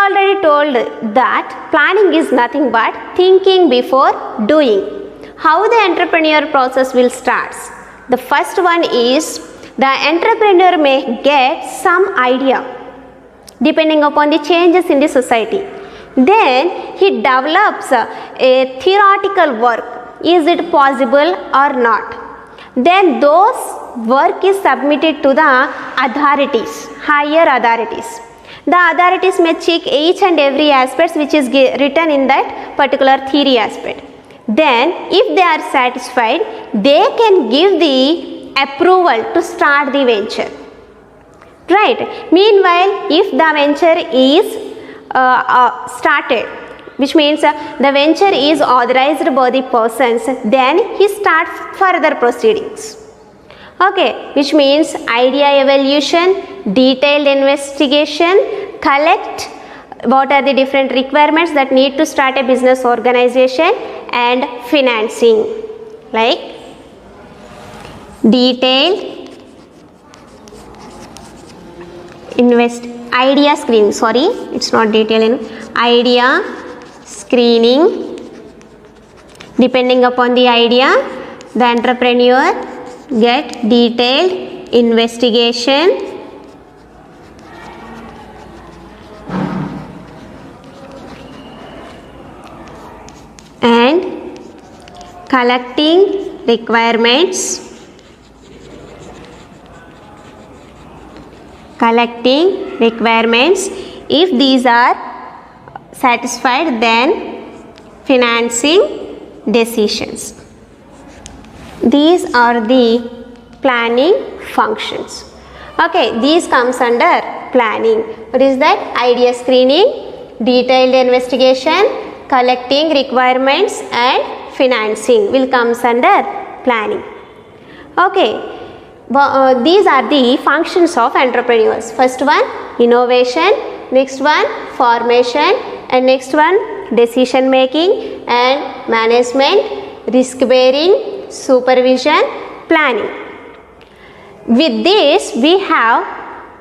already told that planning is nothing but thinking before doing. How the entrepreneur process will start? The first one is the entrepreneur may get some idea depending upon the changes in the society. Then he develops a theoretical work. Is it possible or not? Then those work is submitted to the authorities, higher authorities. The authorities may check each and every aspect which is written in that particular theory aspect. Then if they are satisfied, they can give the approval to start the venture. Right. Meanwhile, if the venture is started, which means the venture is authorized by the persons, then he starts further proceedings. Okay, which means idea evaluation, detailed investigation, collect what are the different requirements that need to start a business organization, and financing, like detailed idea screening, sorry, it's not detailed, idea screening. Depending upon the idea, the entrepreneur get detailed investigation, and collecting requirements, if these are satisfied, then financing decisions. These are the planning functions. Okay, these comes under planning. What is that? Idea screening, detailed investigation, collecting requirements, and financing will comes under planning. Okay. These are the functions of entrepreneurs. First one, innovation. Next one, formation. And next one, decision making and management, risk bearing, supervision, planning. With this, we have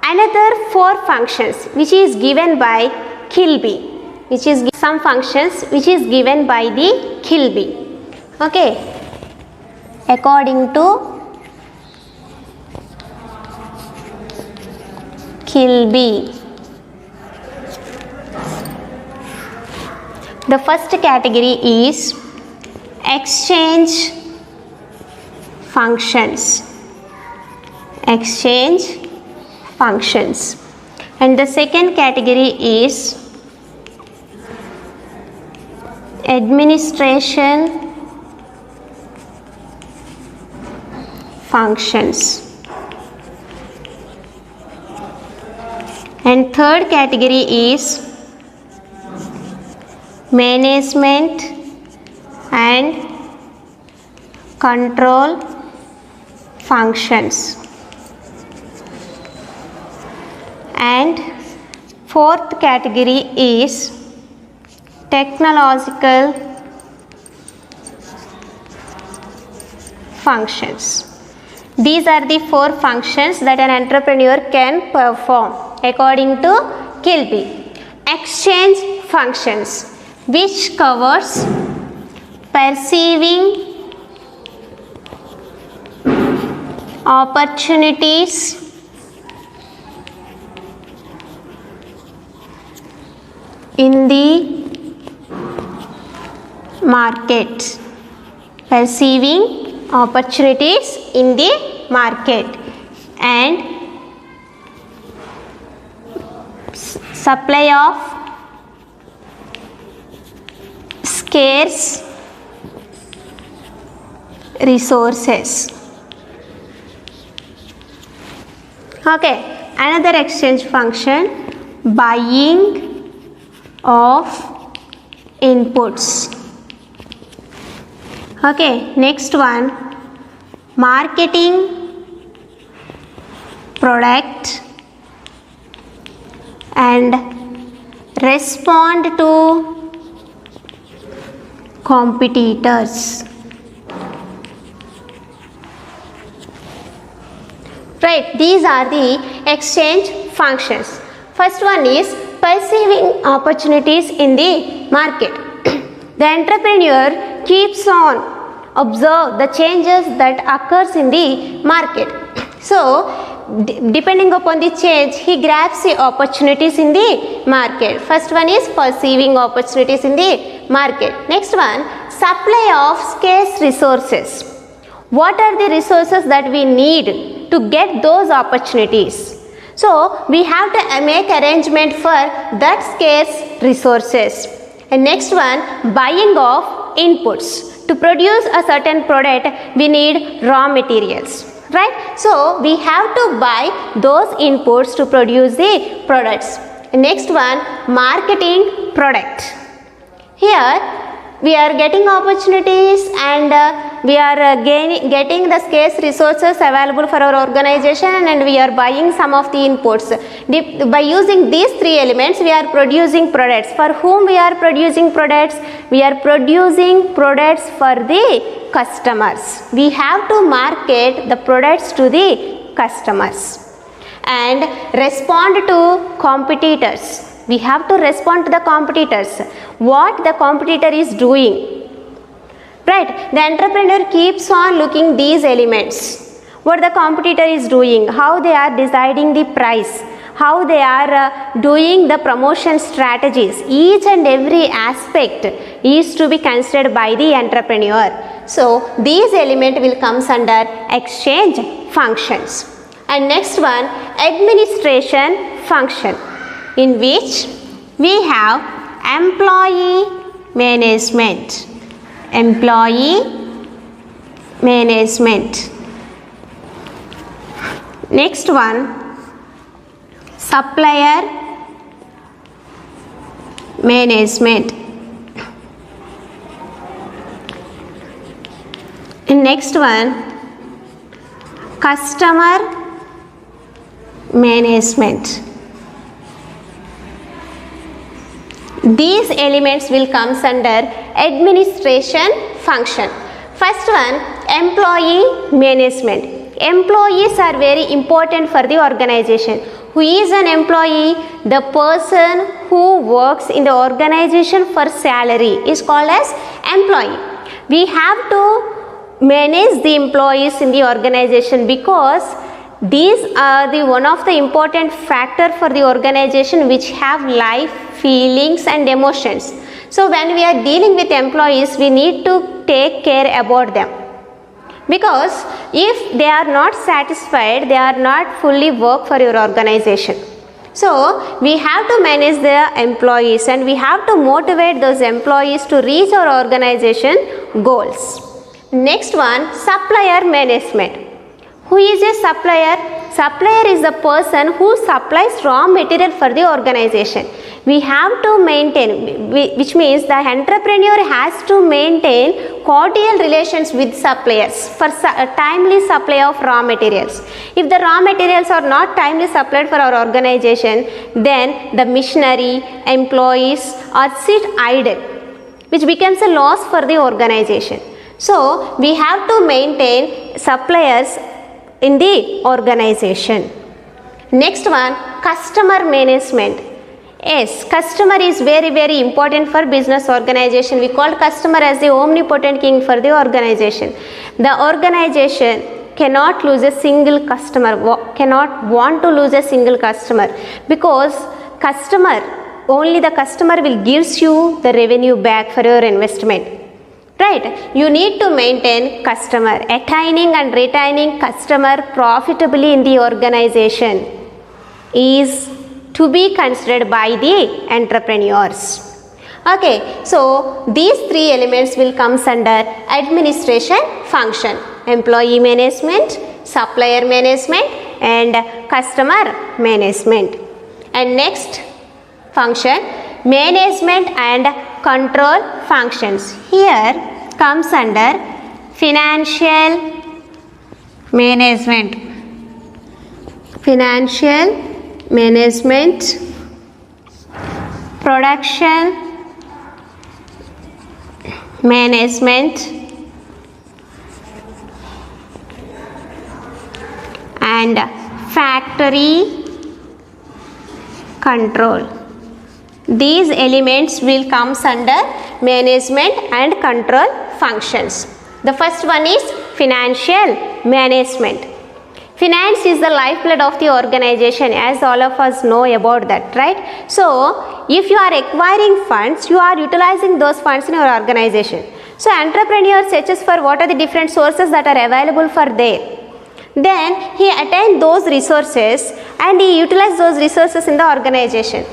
another 4 functions which is given by Kilby, which is some functions which is given by the Kilby. Okay, according to Kilby, the first category is exchange functions. And the second category is administration functions. And third category is management and control functions. And fourth category is technological functions. These are the 4 functions that an entrepreneur can perform according to Kilby. Exchange functions, which covers perceiving opportunities in the market. Perceiving opportunities in the market and supply of scarce resources. Okay, another exchange function, buying of inputs. Okay, next one, marketing product and respond to competitors. Right, these are the exchange functions. First one is perceiving opportunities in the market. The entrepreneur keeps on observe the changes that occurs in the market. So depending upon the change, he grabs the opportunities in the market. First one is perceiving opportunities in the market. Next one, supply of scarce resources. What are the resources that we need to get those opportunities? So we have to make arrangement for that scarce resources. And next one, buying of inputs. To produce a certain product, we need raw materials, right? So we have to buy those inputs to produce the products. And next one, marketing product. Here we are getting opportunities and we are getting the scarce resources available for our organization, and we are buying some of the inputs. By using these three elements, we are producing products. For whom we are producing products? We are producing products for the customers. We have to market the products to the customers and respond to competitors. We have to respond to the competitors. What the competitor is doing. Right? The entrepreneur keeps on looking these elements. What the competitor is doing, how they are deciding the price, how they are doing the promotion strategies. Each and every aspect is to be considered by the entrepreneur. So these elements will come under exchange functions. And next one, administration function, in which we have employee management. Employee management. Next one, supplier management. And next one, customer management. These elements will come under administration function. First one, employee management. Employees are very important for the organization. Who is an employee? The person who works in the organization for salary is called as employee. We have to manage the employees in the organization because these are the one of the important factor for the organization which have life, feelings and emotions. So when we are dealing with employees, we need to take care about them, because if they are not satisfied, they are not fully work for your organization. So we have to manage the employees and we have to motivate those employees to reach our organization goals. Next one, supplier management. Who is a supplier? Supplier is the person who supplies raw material for the organization. We have to maintain, which means the entrepreneur has to maintain cordial relations with suppliers for timely supply of raw materials. If the raw materials are not timely supplied for our organization, then the machinery, employees are sit idle, which becomes a loss for the organization. So we have to maintain suppliers in the organization. Next one, customer management. Yes, customer is very, very important for business organization. We call customer as the omnipotent king for the organization. The organization cannot lose a single customer, cannot want to lose a single customer, because only the customer will gives you the revenue back for your investment. Right? You need to maintain customer. Attaining and retaining customer profitably in the organization is to be considered by the entrepreneurs. Okay, so these three elements will come under administration function: employee management, supplier management and customer management. And next function, management and control functions. Here comes under financial management. Financial management, production management and factory control. These elements will comes under management and control functions. The first one is financial management. Finance is the lifeblood of the organization, as all of us know about that, right? So, if you are acquiring funds, you are utilizing those funds in your organization. So, entrepreneur searches for what are the different sources that are available for there. Then, he attains those resources and he utilizes those resources in the organization.